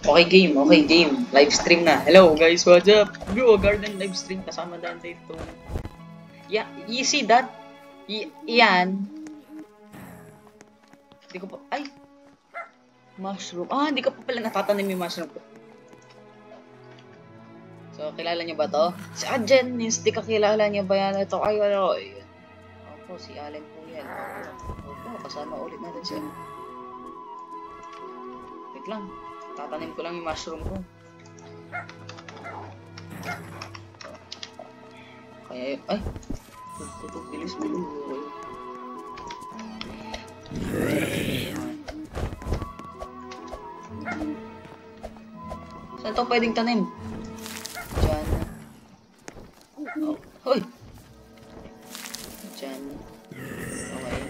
Okay game. Live stream na. Hello guys, what's up? Bro, garden live stream kasama Dante ito. Yeah, you see that? Yan. Hindi ko pa, ay! Mushroom. Ah, hindi ko pa pala natatanim yung mushroom ko. So, kilala niyo ba to? Si Jennings, di ka kilala niyo ba yan? Ito, ay, ano, opo, si Allen po yan. Opo, kasama ulit natin siya. Wait lang. Tatanim ko lang yung mushroom ko. Kaya yun. Ay! Tutok, bilis mo. Saan ito pwedeng tanim? Diyan. Oh. Hoy! Diyan. Okay.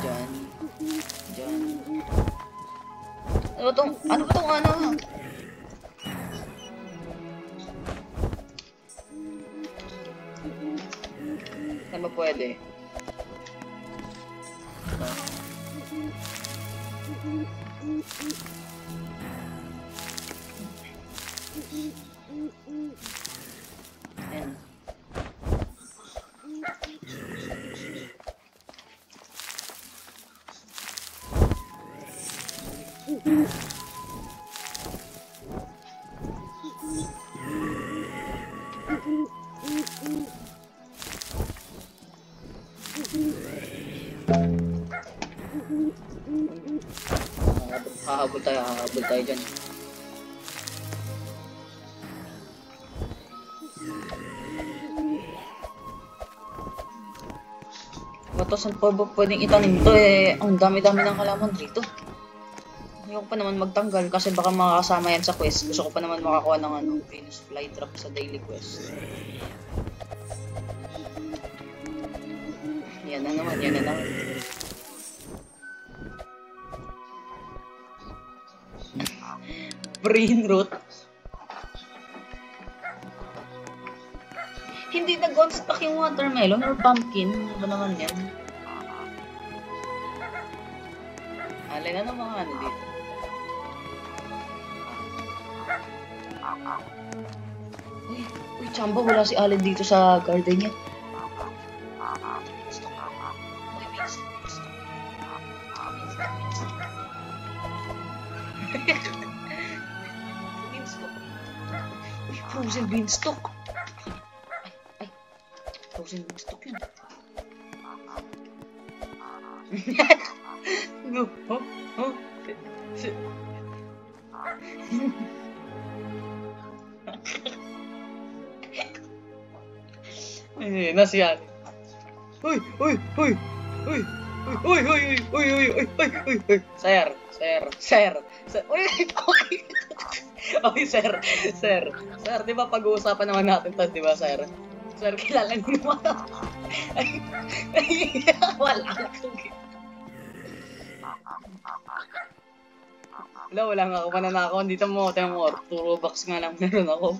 Diyan. Diyan. Ano ba tong ano? Saan ba pwede? Ayan. Hahabol tayo dyan. Bato, saan po ba pwedeng itanim to eh? Ang dami-dami ng halaman dito. Ayoko pa naman magtanggal kasi baka makakasama yan sa quest. Gusto ko pa naman makakuha ng Venus flytrap sa daily quest. Yan na naman. Brain root. Hindi nag-on-stock yung watermelon or pumpkin. Ano ba naman yan? Alin na ng mga ano dito? Uy, Chamba, wala si Allen dito sa garden niya. Frozen beanstalk. Ay. Frozen beanstalk yun. No. Oh. Ay, nasiyan. Uy. Sir. Uy. Okay, sir, di ba pag-uusapan naman natin to, di ba, sir? Sir, kilala niyo naman ako. Wala nga ako mananakaw. Dito mo, tayo mo, turo box nga lang meron ako.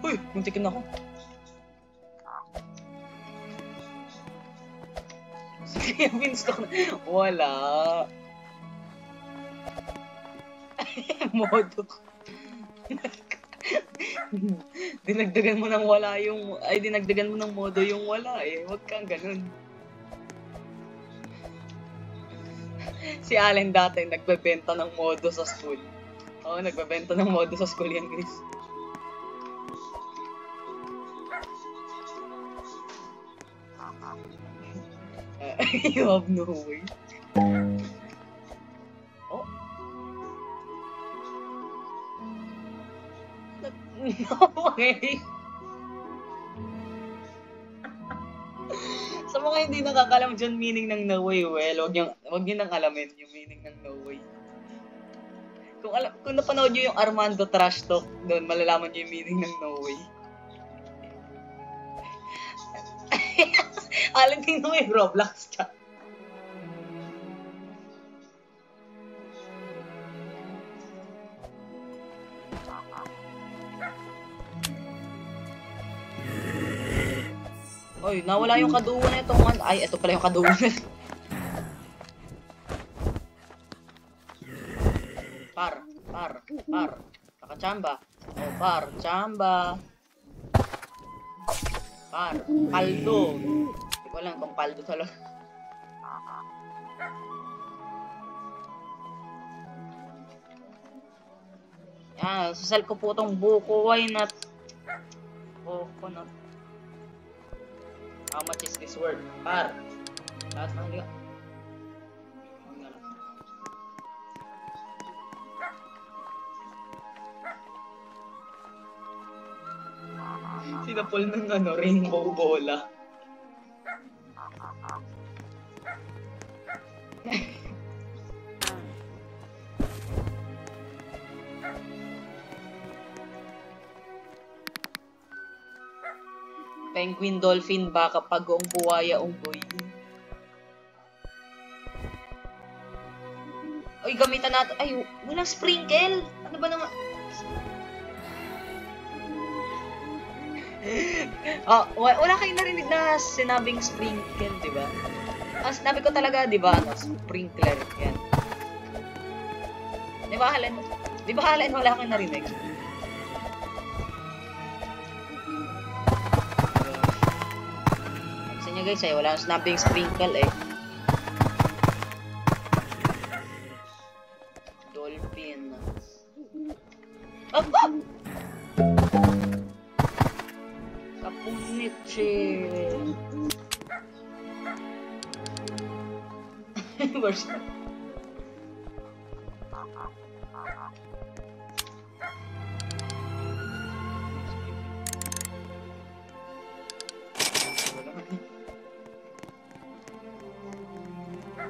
Uy, muntikin ako. Kaya beanstalk na. Wala. Modo. Dinagdagan mo ng wala yung... Ay, dinagdagan mo ng modo yung wala eh. Huwag kang ganun. Si Allen dati nagbebenta ng modo sa school. Oo, nagbebenta ng modo sa school yan, guys. You have no way. Oh. No way. Sa mga hindi nakakalam dyan meaning ng no way, well, wag niyo nang alamin yung meaning ng no way. Kung napanood niyo yung Armando Trash Talk, doon malalaman niyo yung meaning ng no way. Alam tingnan mo yung Roblox ka. Oy, nawala yung kadugo na itong ay, ito pala yung kadugo na. Par. Pakachamba. Oh, par. Chamba. Par. Paldo. Hindi ko alam kung paldo talaga. Yan, sasal ko po itong buko. Why not? Coconut. How much is this worth? Par. Lahat ng liga. Sinapol ng rainbow bola. Penguin, dolphin, baka, pagong, buwaya, unggoy. Ay, gamitan natin. Ay, walang sprinkle. Ano ba naman? Wala kayong narinig na sinabing sprinkle, di ba? Ang sinabi ko talaga, di ba? Sprinkler. Yan. Di ba, Halen? Wala kayong narinig. Kasi nyo guys, wala kang sinabing sprinkle eh. Dolphin. Kapunichi. Where's that?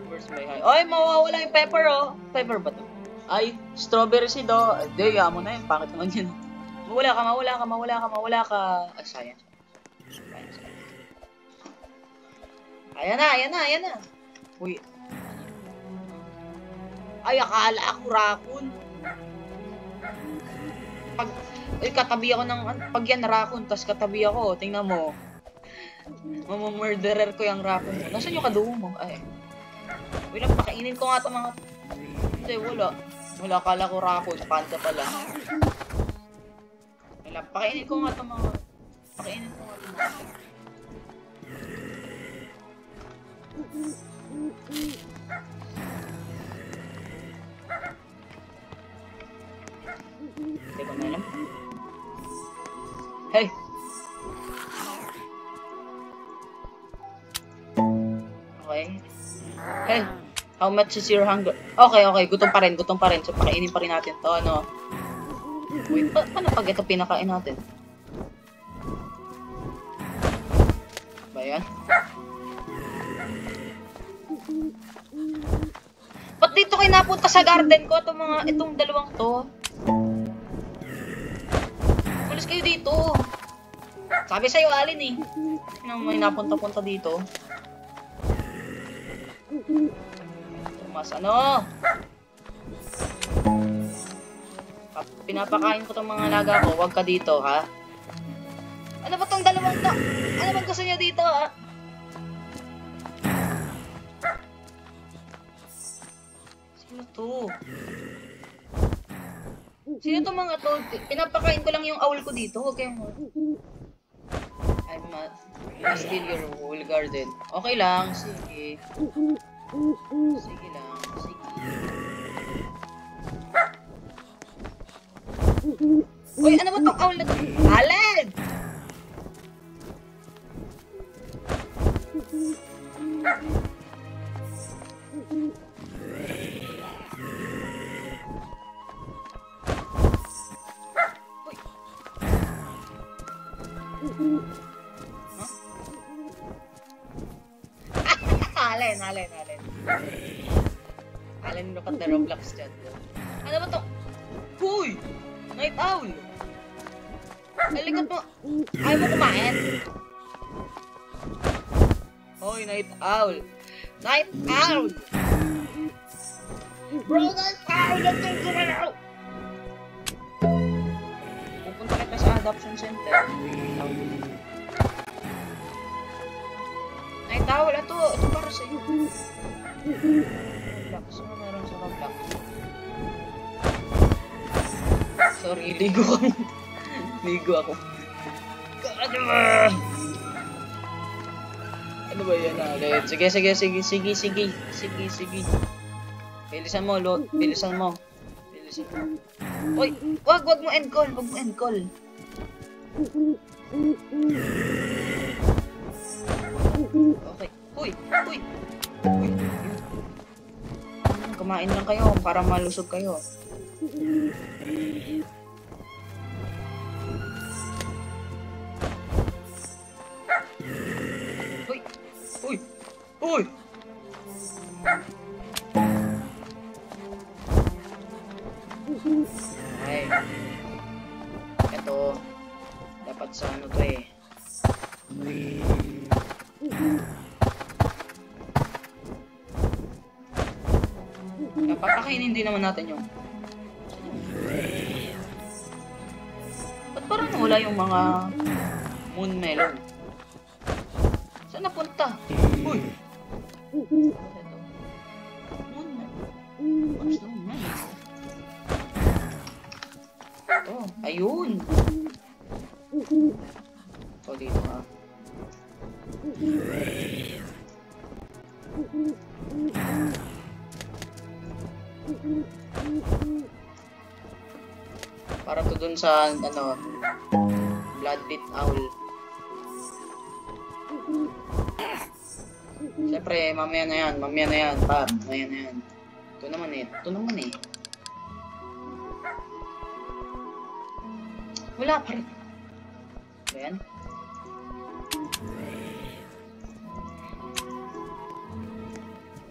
Where's my high? Ay, mawawala yung pepper oh. Pepper ba to? Ay, strawberry seed oh. Hindi, mo na yun. Pangit naman yun. Mawala ka. Ay, sayang. Ayan na. Uy. Ay, akala ako raccoon. Katabi ako ng, pag yan raccoon, tas katabi ako, tingnan mo. Mamamurderer ko yung raccoon. Nasaan yung kadugo mo? Ay. Wala, pakainin ko nga ito mga... Hindi, wala. Akala ko raccoon, panda pala. Wala, pakainin ko nga ito mga... Hindi ko na alam. Hey! Okay. Hey! How much is your hunger? Okay. Gutom pa rin. So, pakainin pa rin natin to, ano? Wait, paano pag ito pinakain natin? Ba yan? Ba't dito kayo napunta sa garden ko? Itong dalawang to. Umalis kayo dito. Sabi sa'yo, Alin eh. May napunta-punta dito. Mas ano? Pinapakain ko tong mga alaga ko. Huwag ka dito, ha? Ano ba tong dalawang to? Ano bang gusto niya dito, ha? Sino to? Sino to mga to? Pinapakain ko lang yung owl ko dito. Huwag kayong... I must steal your whole garden. Okay lang. Sige. Sige lang. Uy, ano ba tong owl na to? Alin! Alin. Alin, look at the Roblox chat. Ano ba to? Huy! Night owl! Alikat mo! Ayaw mo kumain? Hoy, night owl! Night owl! Bro, night owl! Nandun ko na ako! Pupunta kita sa adoption center. towel. Ito para sa'yo. Relax. Ano meron sa kablock? Sorry, ligo ako. Ligo ako. Ano ba yan ulit? Sige. Bilisan mo, Lot. Bilisan mo. Uy, wag mo end call. Okay. Uy. Kumain lang kayo para malusog kayo. Uy! Ay. Ito. Dapat sa ano to eh. Papakainin din naman natin yung. Ba't parang wala yung mga moon melon? Saan napunta? Uy! Moon melon. Oh, ayun! O, dito ha. Para to dun sa, ano, bloodlit owl. Siyempre, mamaya na yan, pap, mamaya na yan. Ito naman eh. Wala pa rin. Ayan.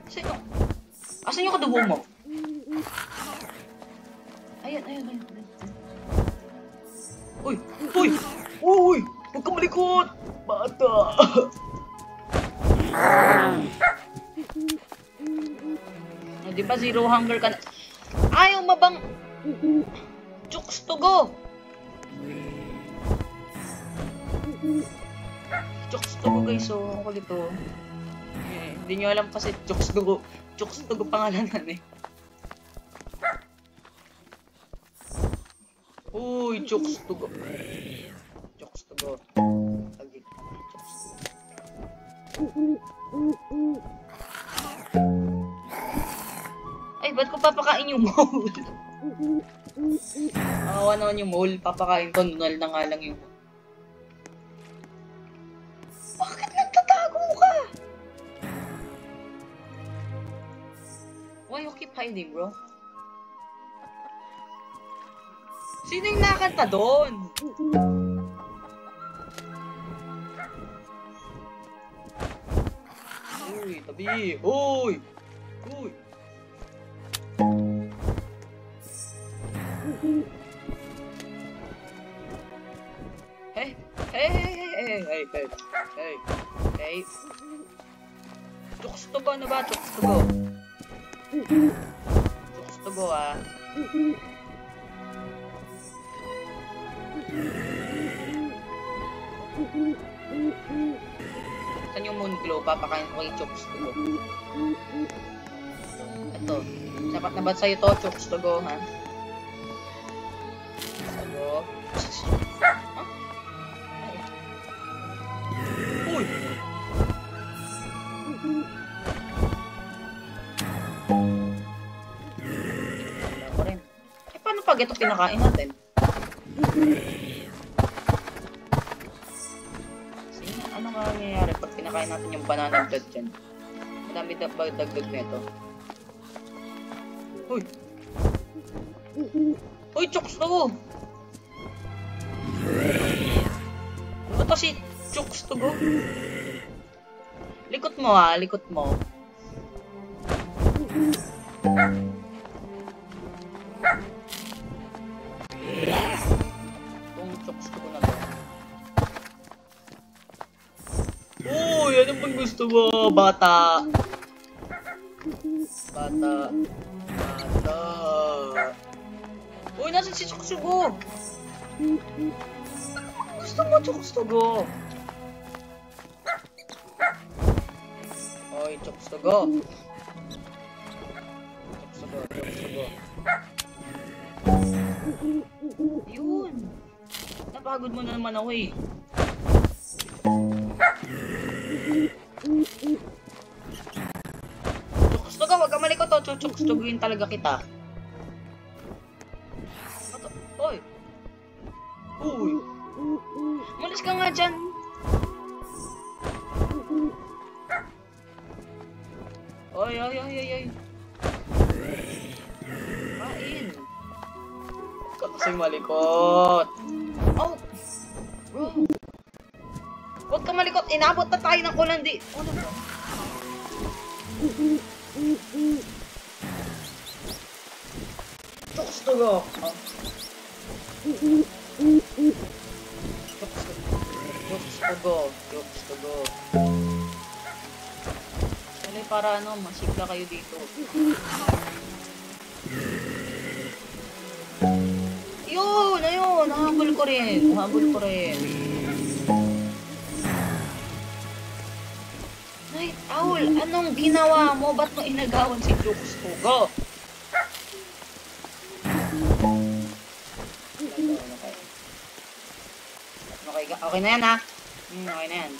Sino? Asan yung kadugo mo? Ayan. Uy! Huwag kang malikot! Bata! Di ba zero hunger ka na? Ayaw mabang... Chooks to go! Chooks to go guys, so ang kulit to. Hindi nyo alam kasi Chooks to go pangalanan eh. Uy, Chooks to go. Ay, ba't ko papakain yung mole? Awa naman yung mole, papakain ko, nunal na nga lang yung... Bakit nagtatago ka? Why you keep hiding, bro? Sino yung nakakanta doon? Uy, tabi! Uy! Hey! Chooks to go na ba? Chooks to go ah. Saan yung moon glow? Papakain ko kay Chooks to go. Ito. Sapat na ba sa'yo to? Chooks to go, ha? Go. Huh? Uy! Wala ko rin. Eh, paano pag ito pinakain natin? Ano nga nangyayari pag pinakain natin yung banana bread dyan? Madami dagdag nito. Uy, Chooks to go! Ano ba to si Chooks to go? Likot mo ha, likot mo. Itong Chooks to go na to. Uy, ano bang gusto mo, bata? Uy, nasan si Chooks to go? Gusto mo Chooks to go? Okay, chokes to go. Chokes to go, chokes to go. Yun. Napagod mo na naman ako eh. Chokes to go, wag ka malikot to. Chokes to go yun talaga kita. Hoy! Uy! Malis ka nga dyan! Oy, oy, oy, oy, oy! Kain! Huwag ka kasing malikot! Oh! Huwag ka malikot! Inabot na tayo ng kulandi! Ano ba? Chokes to go! Oh. Jokes to go. Jokes to go. Sali para ano, masigla kayo dito. Yun! Ayun! Nahabol ko rin. Nahabol ko rin. Night Owl! Anong ginawa mo? Ba't mo inagawan si Jokes to go? Okay na yan ha. Okay na yan.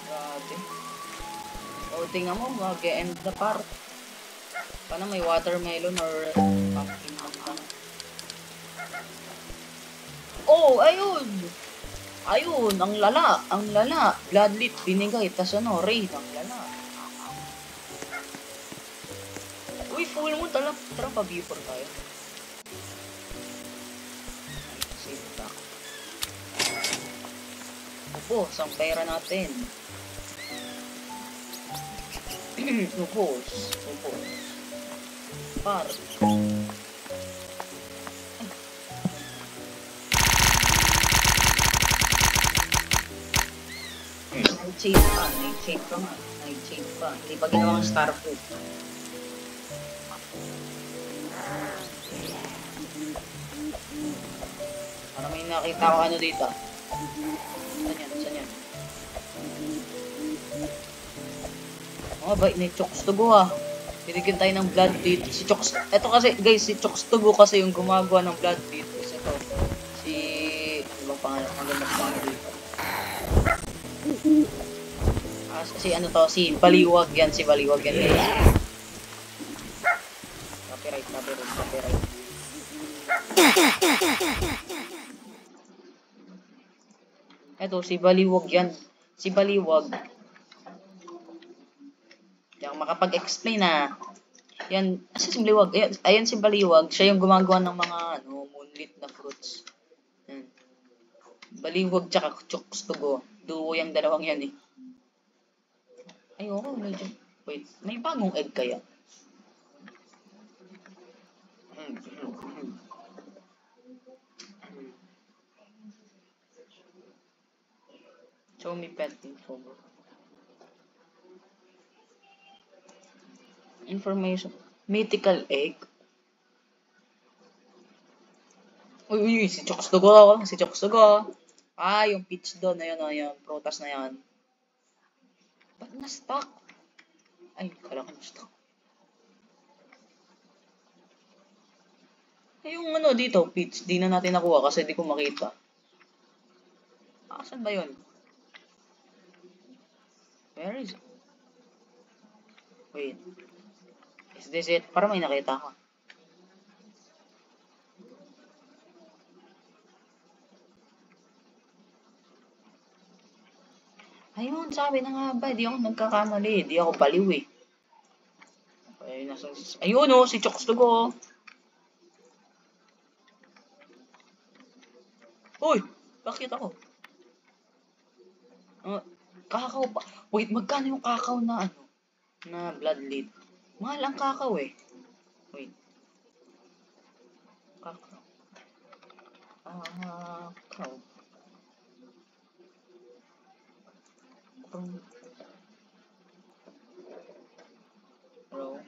Grabe. O tingnan mo, mag-end the part. Paano may watermelon or pumpkin lang. Oh, ayun! Ayun, ang lala. Ang lala. Bloodlit, binigay. Tas ano, raid. Ang lala. Uy, full moon. Tara pa-before tayo. Ubos ang pera natin. Ubos. Par. Nightshade pa. Hindi pa ginawang star fruit. Parang may nakita ko ano dito. Saan yan? Oh, bait na yung Chokes to go ah. Binigyan tayo ng blood dito. Si Chokes, eto kasi guys, si Chokes to go kasi yung gumagawa ng blood dito. Ito, si, ibang pangalan, ang ganda pangalan dito. Si ano to, si Baliwag yan, guys. Copyright. Eto, si Baliwag yan. Si Baliwag. Yan, makapag-explain na. Yan, si Baliwag. Ayan si Baliwag. Siya yung gumagawa ng mga moonlit na fruits. Yan. Baliwag tsaka Chokes to go. Duo yung dalawang yan eh. Ayoko, medyo. Wait, may bagong egg kaya? Show me pet info. Information. Mythical egg. Uy, si Chokes to go. Ah, yung peach doon. Ayun, yung prutas na yan. Ba't na-stuck? Ay, kala ko na-stuck. Ay, yung ano dito, peach. Di na natin nakuha kasi di ko makita. Saan ba yun? Where is it? Wait. Is this it? Para may nakita ko. Ayun, sabi na nga ba, di ako nagkakamali. Di ako baliw eh. Ayun oh, si Chokes to go. Uy, bakit ako? Kakao pa. Wait, magkano yung kakao na ano? Na blood lead? Mahal ang kakao eh. Wait. Kakao. Kakao. Bro.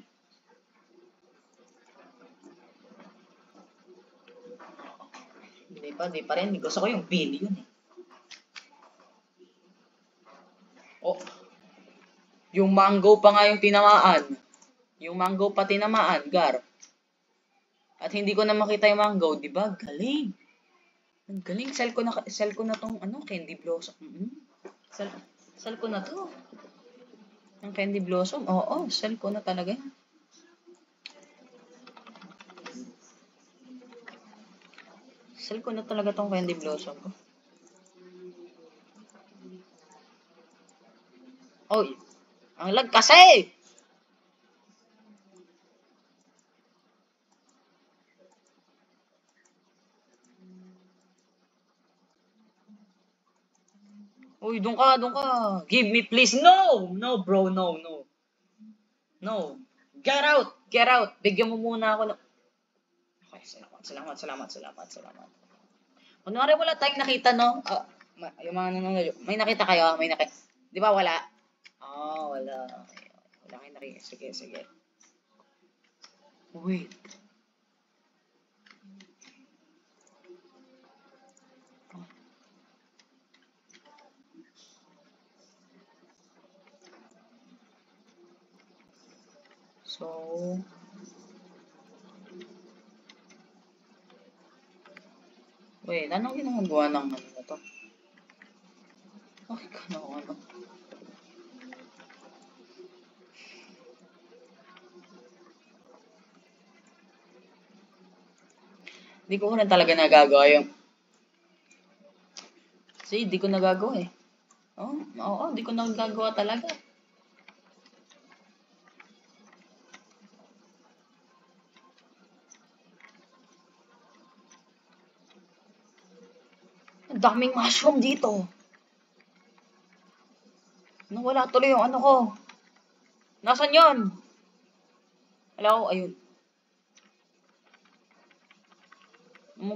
Hindi pa rin. Gusto ko yung billion eh. Yung mango pa nga yung tinamaan. Yung mango pa tinamaan, Gar. At hindi ko na makita yung mango, di ba? Galing. Ang galing. Sell ko na tong candy blossom. Sell ko na to. Ang candy blossom. Oo, sell ko na talaga. Sell ko na talaga tong candy blossom ko. Oy, ang lag kasi! Uy, doon ka. Give me please. No! No, bro, no. No. Get out. Bigyan mo muna ako ng... Okay, salamat. Kunwari wala tayong nakita, no? Yung mga nanonood. May nakita kayo? Di ba wala? Wala. Okay. Wala kayong nakita. Sige. Wait. So... Wait, anong ginagawa ng ano na to? Okay, ano? Hindi ko na talaga nagagawa yung... Kasi hindi ko nagagawa eh. Oo, hindi ko nagagawa talaga. Ang daming mushroom dito. Nawala tuloy yung ano ko. Nasaan yun? Hello? Ayun.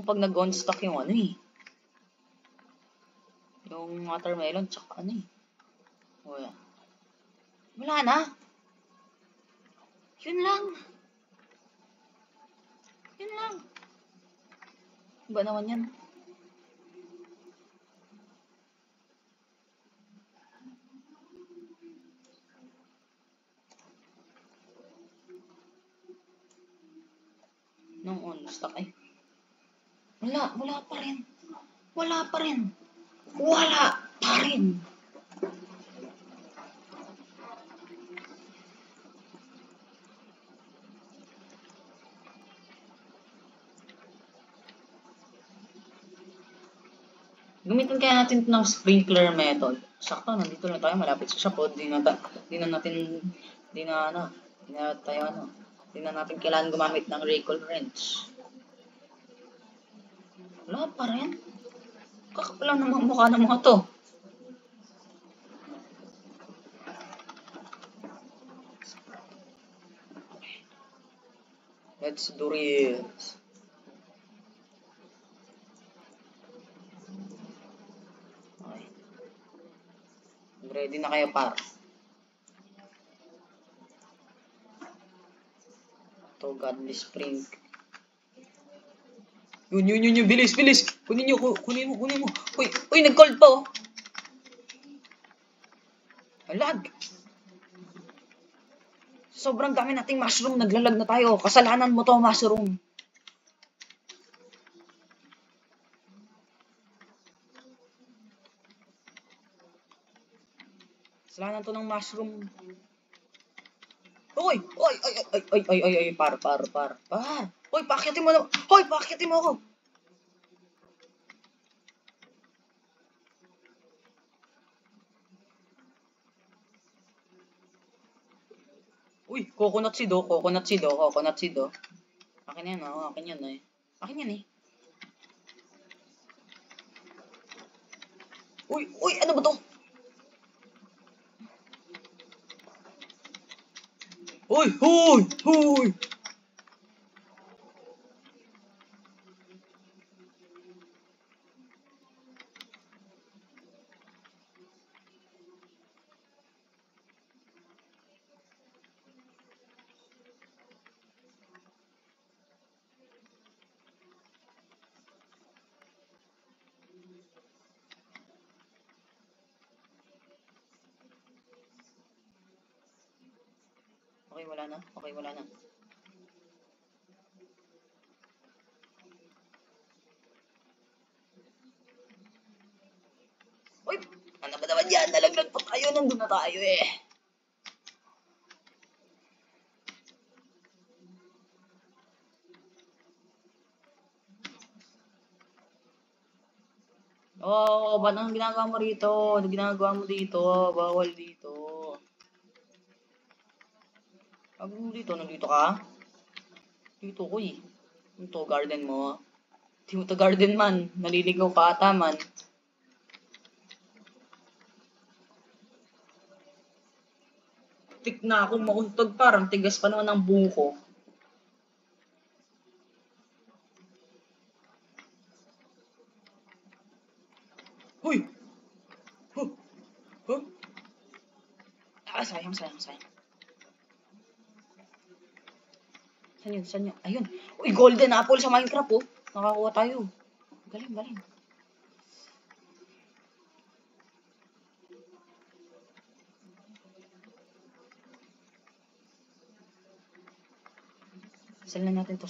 Pag nag-on-stock yung ano eh. Yung watermelon, tsaka ano eh. Wala na. Yun lang. Ba naman yan? Nung on-stock eh. Wala pa rin. Gamitin kaya natin ng sprinkler method. Sakto, nandito lang tayo, malapit sa shop. Di na natin kailangan gumamit ng recall wrench. Wala pa rin. Kakapalang naman mukha ng mga to. Let's do it. Okay. Ready na kayo, par. To godly spring. Yun. Bilis. Kunin mo. Uy, nag-cold pa, oh. Lag. Sobrang dami nating mushroom. Naglalag na tayo. Kasalanan mo to, mushroom. Kasalanan to ng mushroom. Uy, par. Uy, pakitin mo ako. Uy, coconut seed. Akin yan eh. Uy, ano ba to? Uy. Okay, wala na. Okay, wala na. Uy! Ano ba naman yan? Nalaglag pa tayo. Nandun na tayo eh. Oo, ba't ang ginagawa mo rito? Ano ginagawa mo dito? Bawal dito. Sabi mo dito, nandito ka? Dito ko eh. Ito, garden mo. Di mo to garden man. Naliligaw ka ata man. Tik na akong mauntog, parang tigas pa naman ang buko. Huy! Huh! Huh? Ah, sayang. Saan yun? Ayun. Uy, golden apple sa Minecraft oh. Nakakuha tayo. Galing. Silan natin to.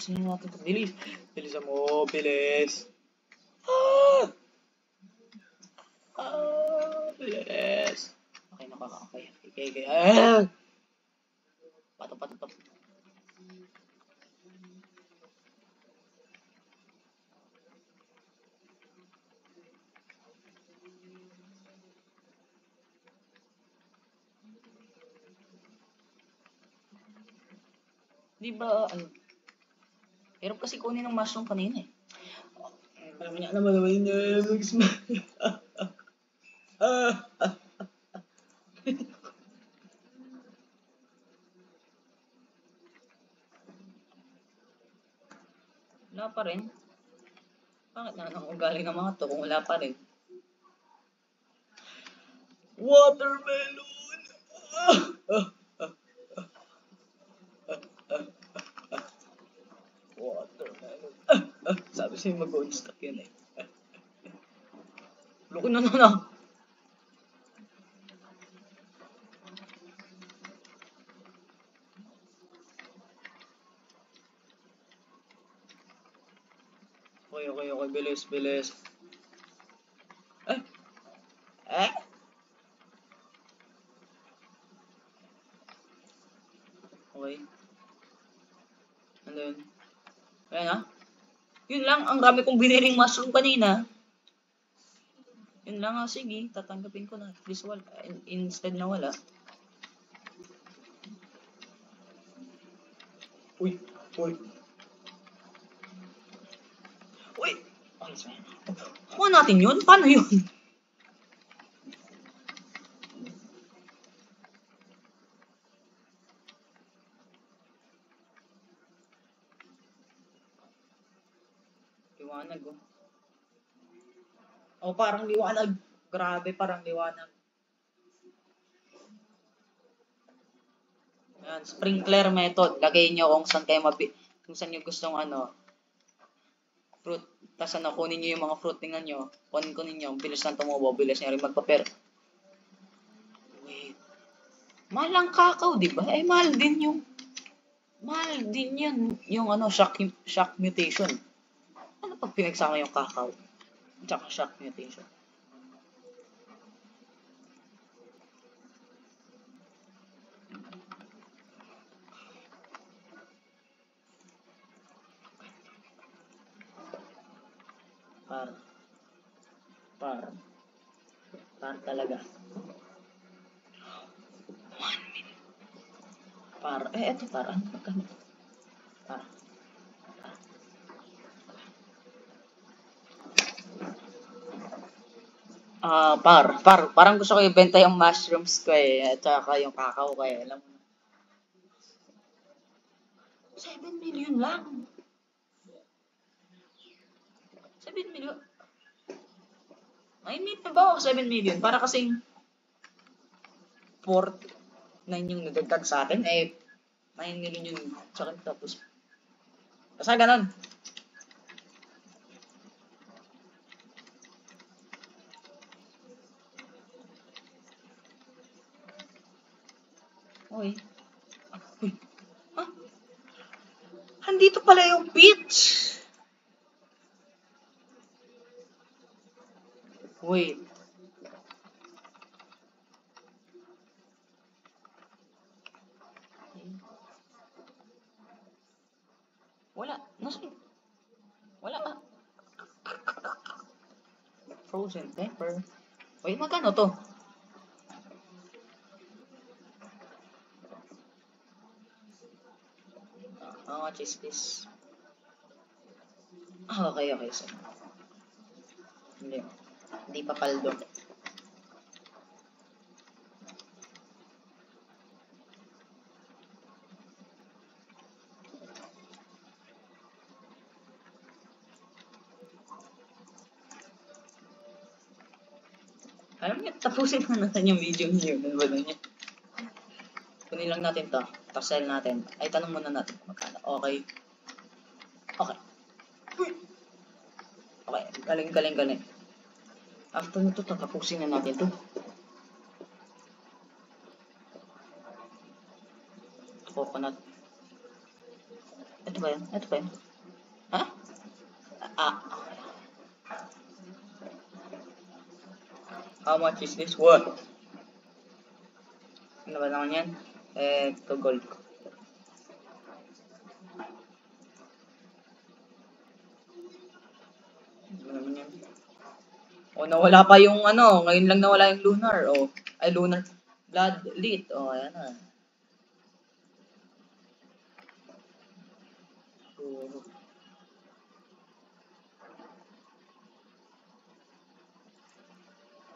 Bilis. Bilisan mo. Bilis. Ah! Bilis. Okay. Okay. Ah! Pato. Di ba, ano? Hirap kasi kunin ng mushroom kanina eh. Parang niya naman Wala pa rin. Bakit na ang ugali ng mga to kung wala pa rin? Watermelon! Watermelon. Sabi sa'yo mag-on-stock yun eh. Loko na. Okay. Bilis. Eh? Okay. Ano yun? Ayan na. Yun lang, ang dami kong biniling mushroom kanina. Yun lang sige, tatanggapin ko na. At least wala. Instead na wala. Uy! Kuha natin yun? Paano yun? Liwanag oh. Oh, parang liwanag. Grabe, parang liwanag. Ayan, sprinkler method. Lagay nyo kung saan kayo kung saan nyo gustong fruit. Tapos kunin nyo yung mga fruit, tingnan nyo. Kunin nyo, bilis lang tumubo, bilis nyo rin magpaper. Wait. Mahal ang kakao, di ba? Mahal din yun. Yung shock mutation. Ano pag pinagsama yung kakao? Tsaka shock mutation. Par talaga. 1 minute. Eto para. Magkano? Parang gusto ko ibenta yung mushrooms ko eh, at saka yung kakao ko eh, alam mo. 7 million lang. 7 million. Ay, meet na ba ako 7 million? Para kasing 4.9 yung nadagdag sa akin, 9 million yung sa akin tapos. Basta ganun. Okay. nandito pala yung peach. Wait. Wala. Nasaan? Wala ah. Frozen pepper. Wait, magkano to? How much is this? Ah, okay, okay. So, hindi pa paldo. Alam niyo, tapusin na natin yung video niyo. Ano ba niya? Kunin lang natin to. Tapos sell natin. Ay, tanong muna natin magkano. Okay. Okay. Okay. Galing, galing, galing. After nito, tatapusin na natin to. Coconut. Ito ba yan? Ito ba yan? Ha? Ah. How much is this worth? Ano ba naman yan? Ito gold ko. Ano naman yan? O, nawala pa yung ano. Ngayon lang nawala yung lunar. O, ay lunar. Blood lit. O, ayan na.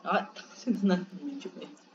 Ah, sino na? Medyo eh.